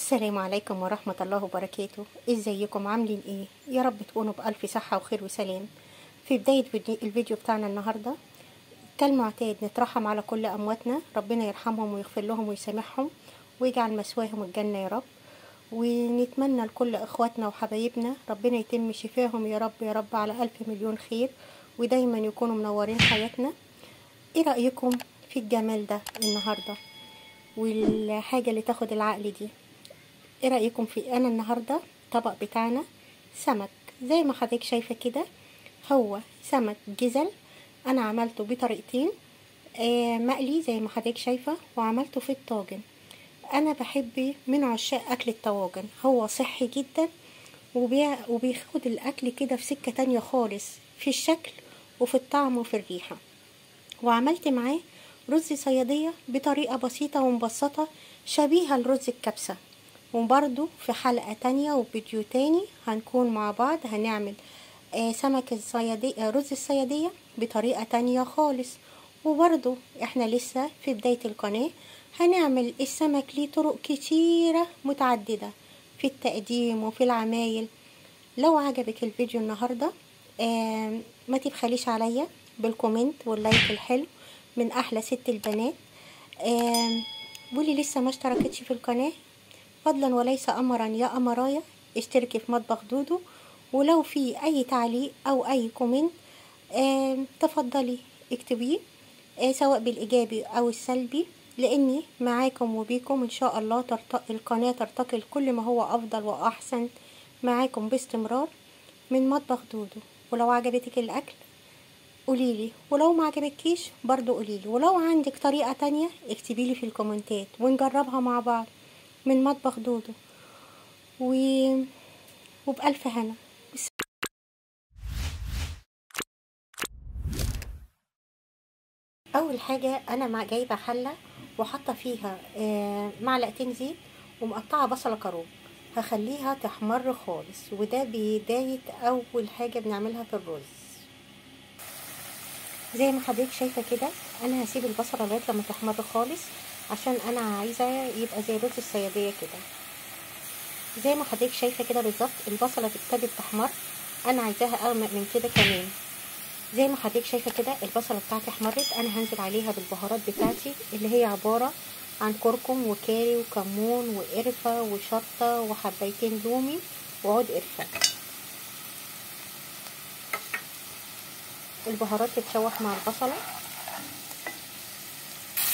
السلام عليكم ورحمة الله وبركاته. ازيكم عاملين ايه؟ يا رب تكونوا بألف صحة وخير وسلام. في بداية الفيديو بتاعنا النهاردة كالمعتاد نترحم على كل أمواتنا، ربنا يرحمهم ويغفر لهم ويسامحهم ويجعل مثواهم الجنة يا رب. ونتمنى لكل اخواتنا وحبايبنا ربنا يتم شفاهم يا رب يا رب على ألف مليون خير، ودايما يكونوا منورين حياتنا. ايه رأيكم في الجمال ده النهاردة والحاجة اللي تاخد العقل دي؟ ايه رأيكم في انا النهاردة الطبق بتاعنا سمك زي ما حضرتك شايفة كده، هو سمك جزل. انا عملته بطريقتين، مقلي زي ما حضرتك شايفة، وعملته في الطاجن. انا بحب من عشاق اكل الطواجن، هو صحي جدا وبياخد الاكل كده في سكة تانية خالص في الشكل وفي الطعم وفي الريحة. وعملت معاه رز صيادية بطريقة بسيطة ومبسطة شبيهة لرز الكبسة. وبرضو في حلقة تانية وفيديو تاني هنكون مع بعض هنعمل سمك الصيادية، رز الصيادية بطريقة تانية خالص. وبرضو احنا لسه في بداية القناة، هنعمل السمك ليه طرق كتيرة متعددة في التقديم وفي العمايل. لو عجبك الفيديو النهاردة ما تبخليش عليا بالكومنت واللايك الحلو من احلى ست البنات. واللي لسه ما اشتركتش في القناة فضلا وليس امرا يا امرايا اشتركي في مطبخ دودو. ولو في اي تعليق او اي كومنت تفضلي اكتبيه، سواء بالايجابي او السلبي، لاني معاكم وبيكم ان شاء الله القناة ترتقي لكل ما هو افضل واحسن معاكم باستمرار من مطبخ دودو. ولو عجبتك الاكل قوليلي، ولو ما عجبتكيش برضو قوليلي، ولو عندك طريقة تانية اكتبيلي في الكومنتات ونجربها مع بعض من مطبخ دودو. وبألف هنا. اول حاجة انا جايبة حلة وحاطة فيها معلقتين زيت ومقطعة بصلة كروب، هخليها تحمر خالص، وده بداية اول حاجة بنعملها في الرز. زي ما حضرتك شايفة كده انا هسيب البصلة لغاية لما تحمر خالص، عشان انا عايزة يبقى زي رز الصيادية كده. زي ما حضرتك شايفة كده بالظبط البصلة ابتدت تحمر، انا عايزاها اغمق من كده كمان. زي ما حضرتك شايفة كده البصلة بتاعتي احمرت، انا هنزل عليها بالبهارات بتاعتي اللي هي عبارة عن كركم وكاري وكمون وقرفة وشطة وحبيتين لومي وعود قرفة. البهارات تتشوح مع البصلة،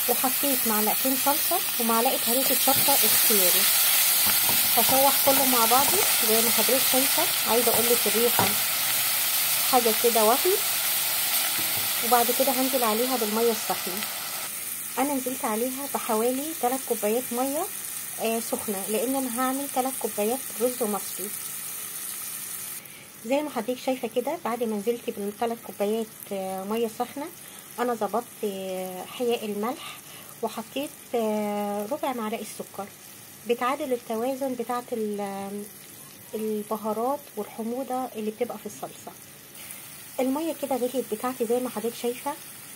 وحطيت معلقتين صلصة ومعلقة هريسة شطة اختياري. هشوح كله مع بعضه زي ما حضرتك شايفة. عايزة اقولك الريحة حاجة كده وهي. وبعد كده هنزل عليها بالمية السخنة. انا نزلت عليها بحوالي 3 كوبايات مية سخنة، لان انا هعمل 3 كوبايات رز مصري. زي ما حضرتك شايفة كده بعد ما نزلت بال3 كوبايات مية سخنة، انا ظبطت حياء الملح وحطيت ربع معلقة السكر، بتعادل التوازن بتاعت البهارات والحموضة اللي بتبقى في الصلصة. المية كده غليت بتاعتي زي ما حضرتك شايفة،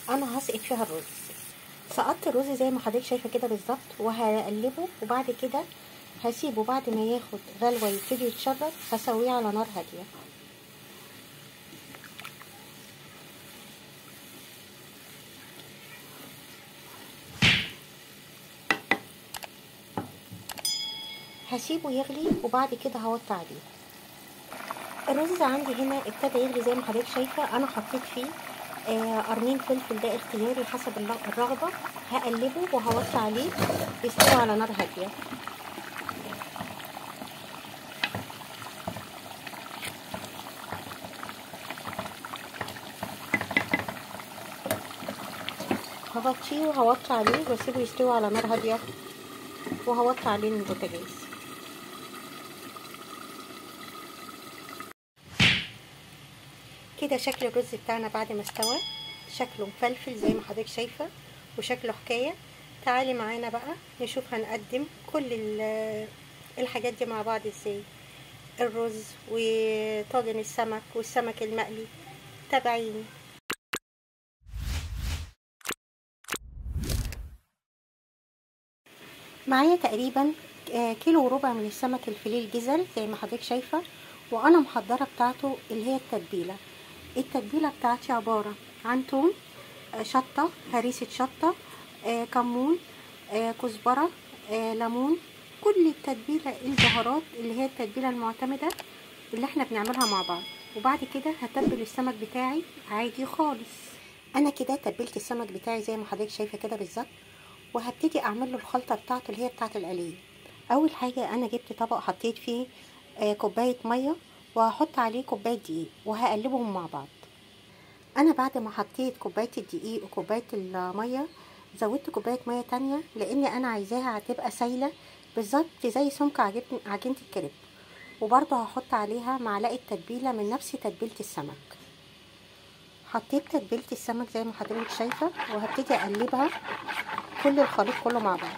انا هسقط فيها الرز. سقطت الرز زي ما حضرتك شايفة كده بالظبط، وهقلبه، وبعد كده هسيبه بعد ما ياخد غلوة يبتدي يتشرب هسويه على نار هادية. هسيبه يغلي وبعد كده هوطي عليه. الرز عندي هنا ابتدى يغلي زي ما حضرتك شايفة، انا حطيت فيه قرنين فلفل، ده اختياري حسب الرغبة. هقلبه وهوطي عليه يستوي على نار هادية. هغطيه وهوطي عليه واسيبه يستوي على نار هادية، وهوطي عليه من البوتاجاز. كده شكل الرز بتاعنا بعد ما استوى، شكله مفلفل زي ما حضرتك شايفة وشكله حكاية. تعالي معانا بقى نشوف هنقدم كل الحاجات دي مع بعض ازاي. الرز وطاجن السمك والسمك المقلي، تابعيني. معايا تقريبا كيلو وربع من السمك الفيليه الجزل زي ما حضرتك شايفة. وانا محضرة بتاعته اللي هي التتبيلة بتاعتي عبارة عن توم، شطة، هريسة شطة، كمون، كزبرة، ليمون، كل التتبيلة البهارات اللي هي التتبيلة المعتمدة اللي احنا بنعملها مع بعض. وبعد كده هتبل السمك بتاعي عادي خالص. انا كده تبلت السمك بتاعي زي ما حضرتك شايفة كده بالظبط، وهبتدي اعمل له الخلطة بتاعته اللي هي بتاعة القليه. اول حاجة انا جبت طبق حطيت فيه كوباية مية، وهحط عليه كوباية دقيق وهقلبهم مع بعض. انا بعد ما حطيت كوبايه الدقيق وكوبايه الميه زودت كوبايه ميه تانية، لاني انا عايزاها هتبقى سايله بالظبط زي سمك عجينه الكريب. وبرضه هحط عليها معلقه تتبيله من نفس تتبيله السمك. حطيت تتبيله السمك زي ما حضرتك شايفه، وهبتدي اقلبها كل الخليط كله مع بعض.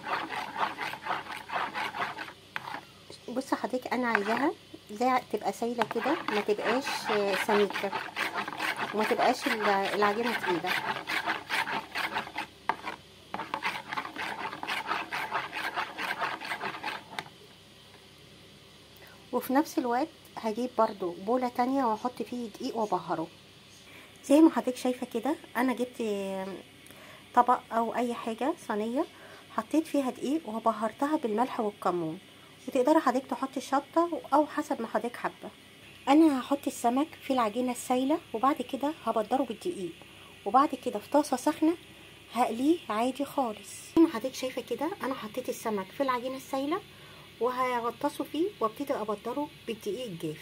بص حضرتك انا عايزاها زي تبقى سايله كده، ما تبقاش سميكه وما تبقاش العجينه تقيله. وفي نفس الوقت هجيب برضو بولة تانية واحط فيه دقيق وابهره زي ما حضرتك شايفة كده. انا جبت طبق او اي حاجة صينية، حطيت فيها دقيق وبهرتها بالملح والكمون، وتقدري حضرتك تحطي الشطة او حسب ما حضرتك حابة. انا هحط السمك في العجينة السايلة، وبعد كده هبدره بالدقيق، وبعد كده في طاسة سخنة هقليه عادي خالص. زي ما حضرتك شايفة كده انا حطيت السمك في العجينة السايلة وهغطسه فيه وابتدي ابدره بالدقيق الجاف.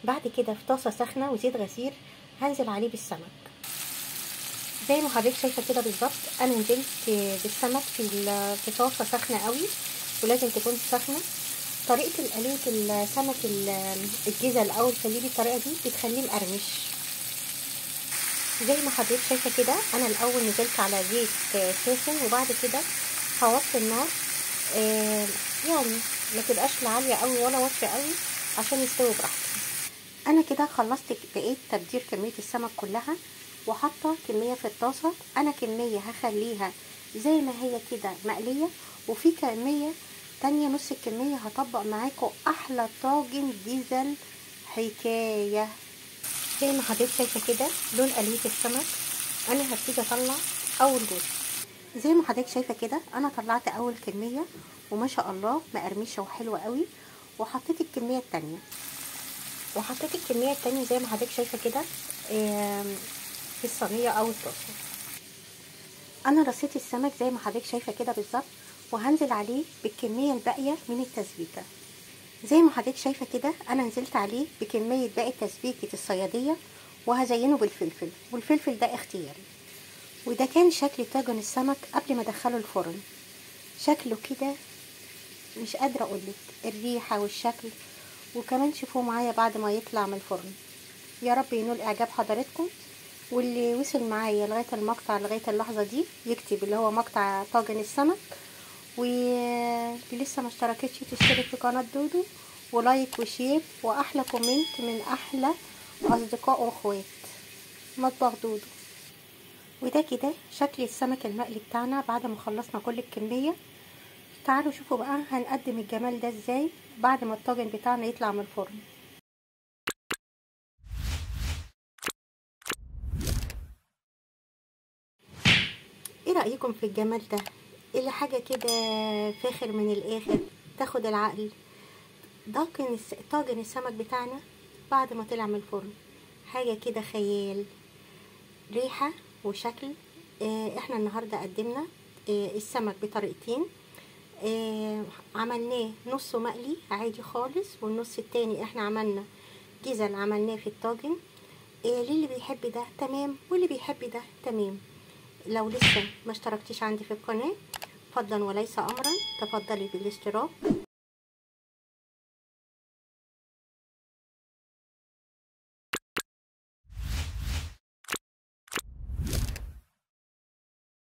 بعد كده في طاسه سخنه وزيت غزير هنزل عليه بالسمك زي ما حضرتك شايفه كده بالظبط. انا نزلت بالسمك في طاسه سخنه قوي، ولازم تكون سخنه. طريقه قليه السمك الجزل او الفيليه بالطريقه دي بتخليه مقرمش. زي ما حضرتك شايفه كده انا الاول نزلت على زيت ساخن، وبعد كده هوطي النار يعني ما تبقاش لا عاليه قوي ولا واطيه قوي عشان يستوي براحته. انا كده خلصت بقيت تبدير كميه السمك كلها، وحاطه كميه في الطاسه. انا كميه هخليها زي ما هي كده مقليه، وفي كميه تانية نص الكميه هطبق معاكم احلى طاجن جزل حكايه. زي ما حضرتك شايفه كده لون قليه السمك. انا هبتدي اطلع اول جزء. زي ما حضرتك شايفه كده انا طلعت اول كميه، وما شاء الله مقرمشه وحلوه قوي. وحطيت الكميه التانية زي ما حضرتك شايفه كده في الصينيه او الطاسه. انا رصيت السمك زي ما حضرتك شايفه كده بالظبط، وهنزل عليه بالكميه الباقيه من التسبيكه. زي ما حضرتك شايفه كده انا نزلت عليه بكميه باقي تسبيكه الصياديه، وهزينه بالفلفل، والفلفل ده اختياري. وده كان شكل طاجن السمك قبل ما ادخله الفرن. شكله كده مش قادره اقولك الريحه والشكل. وكمان شوفوا معايا بعد ما يطلع من الفرن. يا رب ينول اعجاب حضراتكم. واللي وصل معايا لغايه المقطع لغايه اللحظه دي يكتب اللي هو مقطع طاجن السمك، واللي لسه ما اشتركتش تشترك في قناه دودو، ولايك وشير واحلى كومنت من احلى اصدقاء واخوات مطبخ دودو. وده كده شكل السمك المقلي بتاعنا بعد ما خلصنا كل الكميه. تعالوا شوفوا بقى هنقدم الجمال ده ازاي بعد ما الطاجن بتاعنا يطلع من الفرن. ايه رأيكم في الجمال ده؟ اللي حاجة كده فاخر من الاخر تاخد العقل. ده كان طاجن السمك بتاعنا بعد ما طلع من الفرن. حاجة كده خيال، ريحة وشكل. احنا النهاردة قدمنا السمك بطريقتين. عملناه نصه مقلي عادي خالص، والنص التاني احنا عملنا جزل عملناه في الطاجن. للي بيحب ده تمام، واللي بيحب ده تمام. لو لسه ما اشتركتيش عندي في القناة فضلا وليس امرا تفضلي بالاشتراك